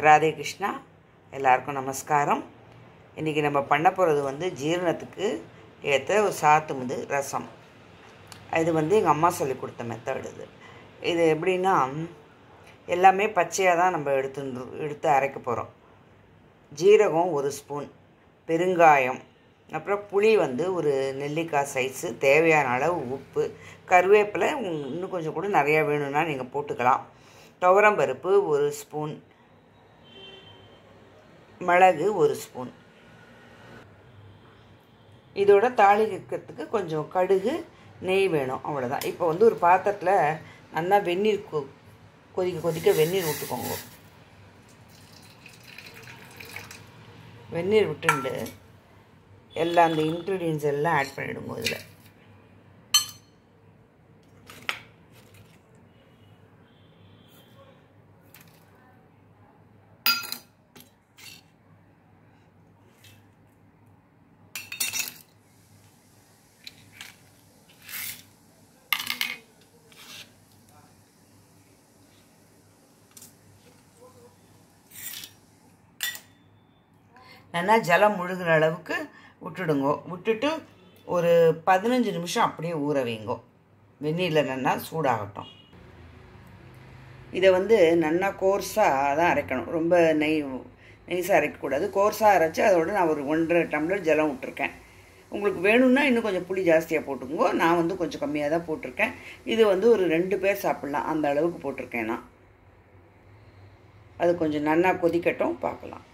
ராதே கிருஷ்ணா. எல்லாருக்கும் நமஸ்காரம். இன்றைக்கி நம்ம பண்ண போகிறது ஜீரணத்துக்கு ஏற்ற ஒரு சாத்துமுது ரசம். இது எங்கள் அம்மா சொல்லி கொடுத்த மெத்தட். இது எப்படின்னா, எல்லாமே பச்சையாக தான் நம்ம எடுத்து அரைக்க போகிறோம். ஜீரகம் 1 ஸ்பூன், பெருங்காயம், அப்புறம் புளி ஒரு நெல்லிக்காய் சைஸு, தேவையான அளவு உப்பு, கருவேப்பிலை இன்னும் கொஞ்சம் கூட நிறையா வேணும்னா நீங்கள் போட்டுக்கலாம், துவரம்பருப்பு 1 ஸ்பூன், மிளகு 1 ஸ்பூன். இதோட தாளிக்கிறதுக்கு கொஞ்சம் கடுகு, நெய் வேணும், அவ்வளோதான். இப்போ ஒரு பாத்திரத்தில் நல்லா வெந்நீர் கொதிக்க வெந்நீர் விட்டுக்கோங்க. வெந்நீர் விட்டுண்டு எல்லா அந்த இன்க்ரீடியன்ஸ் எல்லாம் ஆட் பண்ணிவிடுங்க. இதில் நல்லா ஜலம் முழுகிற அளவுக்கு விட்டுடுங்கோ. விட்டுட்டு ஒரு 15 நிமிஷம் அப்படியே ஊற வைங்கோ. வெந்நீரில் நல்லா சூடாகட்டும். இதை நல்லா கோர்ஸாக தான் அரைக்கணும். ரொம்ப நைஸாக அரைக்கக்கூடாது. கோர்ஸாக அரைச்சி அதோட நான் ஒரு 1.5 டம்ளர் ஜலம் விட்டுருக்கேன். உங்களுக்கு வேணும்னா இன்னும் கொஞ்சம் புளி ஜாஸ்தியாக போட்டுக்கோங்க. நான் கொஞ்சம் கம்மியாக தான் போட்டிருக்கேன். இது ஒரு 2 பேர் சாப்பிட்லாம், அந்த அளவுக்கு போட்டிருக்கேன் நான். அது கொஞ்சம் நல்லா கொதிக்கட்டும், பார்க்கலாம்.